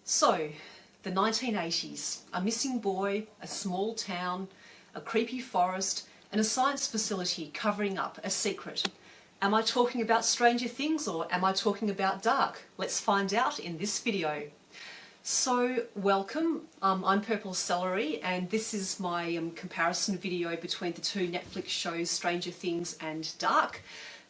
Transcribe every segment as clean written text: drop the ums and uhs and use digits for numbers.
So, the 1980s, a missing boy, a small town, a creepy forest, and a science facility covering up a secret. Am I talking about Stranger Things or am I talking about Dark? Let's find out in this video. So, welcome, I'm Purple Celery and this is my comparison video between the two Netflix shows Stranger Things and Dark.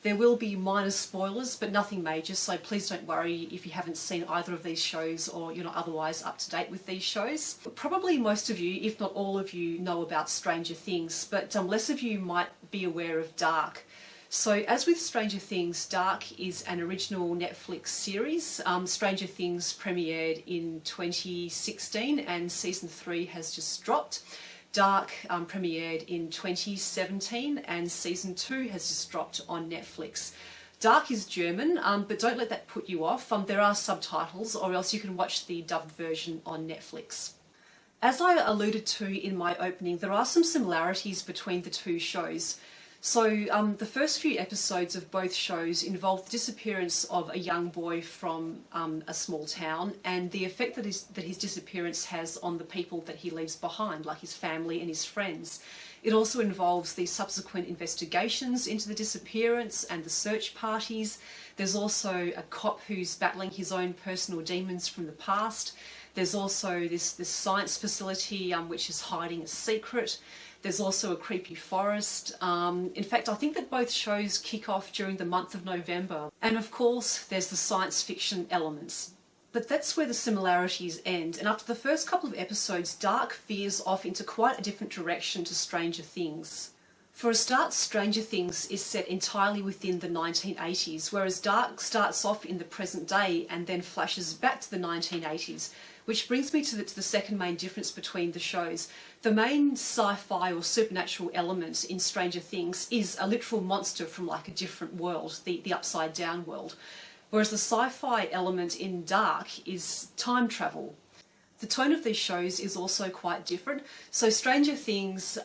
There will be minor spoilers, but nothing major, so please don't worry if you haven't seen either of these shows or you're not otherwise up to date with these shows. Probably most of you, if not all of you, know about Stranger Things, but less of you might be aware of Dark. So as with Stranger Things, Dark is an original Netflix series. Stranger Things premiered in 2016 and season 3 has just dropped. Dark premiered in 2017 and season 2 has just dropped on Netflix. Dark is German, but don't let that put you off. There are subtitles, or else you can watch the dubbed version on Netflix. As I alluded to in my opening, there are some similarities between the two shows. So the first few episodes of both shows involve the disappearance of a young boy from a small town and the effect that his disappearance has on the people that he leaves behind, like his family and his friends. It also involves the subsequent investigations into the disappearance and the search parties. There's also a cop who's battling his own personal demons from the past. There's also this science facility which is hiding a secret. There's also a creepy forest. In fact, I think that both shows kick off during the month of November. And of course, there's the science fiction elements. But that's where the similarities end. And after the first couple of episodes, Dark veers off into quite a different direction to Stranger Things. For a start, Stranger Things is set entirely within the 1980s, whereas Dark starts off in the present day and then flashes back to the 1980s. Which brings me to the second main difference between the shows. The main sci-fi or supernatural element in Stranger Things is a literal monster from like a different world, the upside down world. Whereas the sci-fi element in Dark is time travel. The tone of these shows is also quite different. So Stranger Things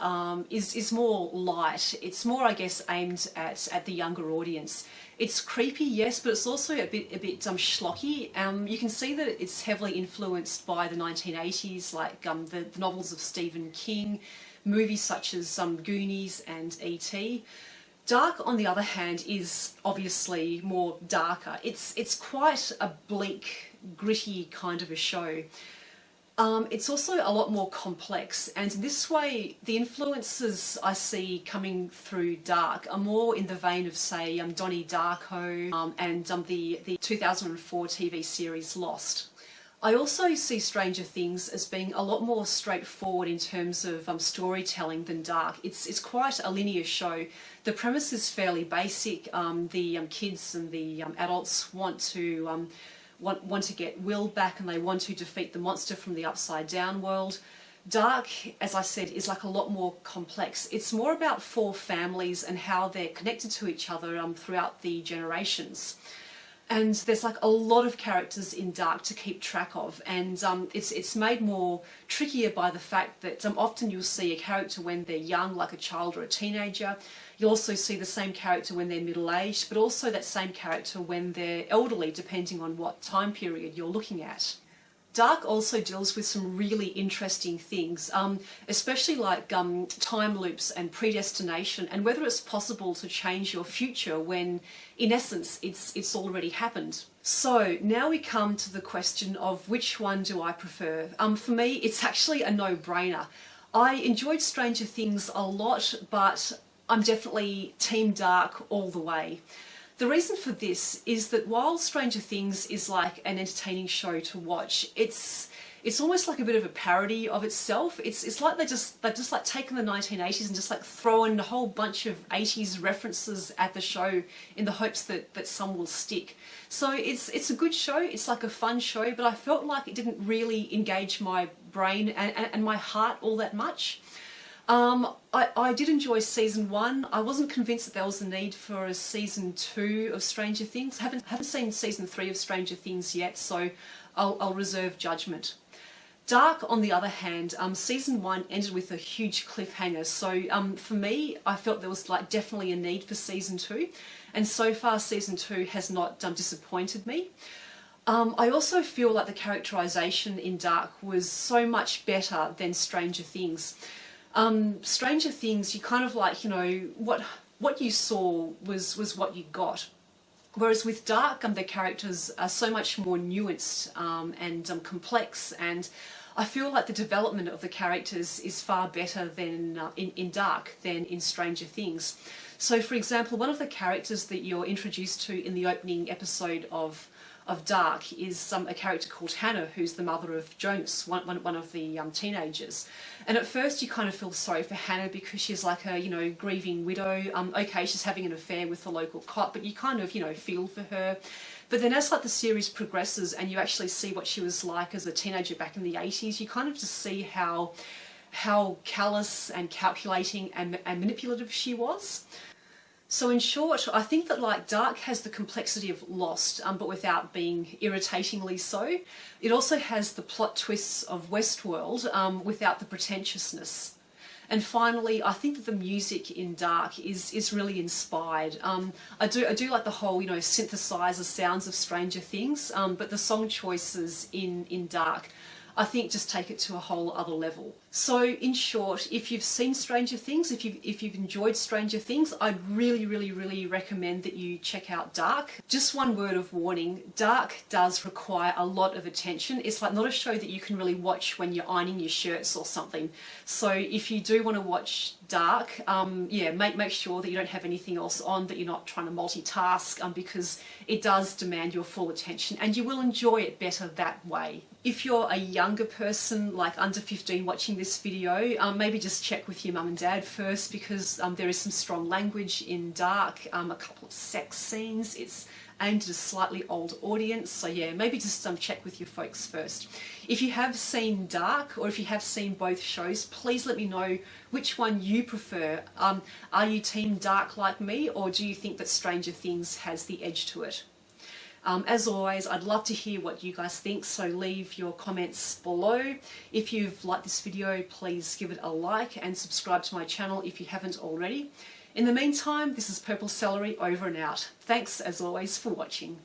is more light. It's more, I guess, aimed at the younger audience. It's creepy, yes, but it's also a bit schlocky. You can see that it's heavily influenced by the 1980s, like the novels of Stephen King, movies such as Goonies and E.T. Dark, on the other hand, is obviously more darker. It's quite a bleak, gritty kind of a show. It's also a lot more complex, and this way the influences I see coming through Dark are more in the vein of, say, Donnie Darko and the 2004 TV series Lost. I also see Stranger Things as being a lot more straightforward in terms of storytelling than Dark. It's quite a linear show. The premise is fairly basic. The kids and the adults want to get Will back and they want to defeat the monster from the upside down world. Dark, as I said, is like a lot more complex. It's more about four families and how they're connected to each other throughout the generations. And there's like a lot of characters in Dark to keep track of, and it's made more trickier by the fact that often you'll see a character when they're young, like a child or a teenager. You'll also see the same character when they're middle-aged, but also that same character when they're elderly, depending on what time period you're looking at. Dark also deals with some really interesting things, especially like time loops and predestination, and whether it's possible to change your future when, in essence, it's already happened. So now we come to the question of which one do I prefer. For me, it's actually a no-brainer. I enjoyed Stranger Things a lot, but I'm definitely Team Dark all the way. The reason for this is that while Stranger Things is like an entertaining show to watch, it's almost like a bit of a parody of itself. It's like they've just like taken the 1980s and just like thrown a whole bunch of 80s references at the show in the hopes that some will stick. So it's a good show, it's like a fun show, but I felt like it didn't really engage my brain and my heart all that much. I did enjoy season 1. I wasn't convinced that there was a need for a season 2 of Stranger Things. I haven't seen season 3 of Stranger Things yet, so I'll reserve judgment. Dark, on the other hand, season 1 ended with a huge cliffhanger, so for me, I felt there was like definitely a need for season 2, and so far season 2 has not disappointed me. I also feel like the characterization in Dark was so much better than Stranger Things. Stranger Things, you kind of like, you know, what you saw was what you got. Whereas with Dark, the characters are so much more nuanced and complex, and I feel like the development of the characters is far better than in Dark than in Stranger Things. So, for example, one of the characters that you're introduced to in the opening episode of Dark is a character called Hannah, who's the mother of Jonas, one of the teenagers. And at first you kind of feel sorry for Hannah because she's like a, you know, grieving widow. Okay, she's having an affair with the local cop, but you kind of, you know, feel for her. But then as like the series progresses and you actually see what she was like as a teenager back in the 80s, you kind of just see how callous and calculating and manipulative she was. So in short, I think that like Dark has the complexity of Lost, but without being irritatingly so. It also has the plot twists of Westworld, without the pretentiousness. And finally, I think that the music in Dark is really inspired. I do like the whole, you know, synthesizer sounds of Stranger Things, but the song choices in Dark, I think, just take it to a whole other level. So in short, if you've seen Stranger Things, if you've enjoyed Stranger Things, I'd really recommend that you check out Dark. Just one word of warning, Dark does require a lot of attention. It's like not a show that you can really watch when you're ironing your shirts or something. So if you do want to watch Dark, yeah, make sure that you don't have anything else on, that you're not trying to multitask, because it does demand your full attention and you will enjoy it better that way. If you're a younger person, like under 15, watching this video, maybe just check with your mum and dad first, because there is some strong language in Dark, a couple of sex scenes. It's aimed at a slightly old audience, so yeah, maybe just check with your folks first. If you have seen Dark, or if you have seen both shows, please let me know which one you prefer. Are you team Dark like me, or do you think that Stranger Things has the edge to it? As always, I'd love to hear what you guys think, so leave your comments below. If you've liked this video, please give it a like and subscribe to my channel if you haven't already. In the meantime, this is Purple Celery over and out. Thanks, as always, for watching.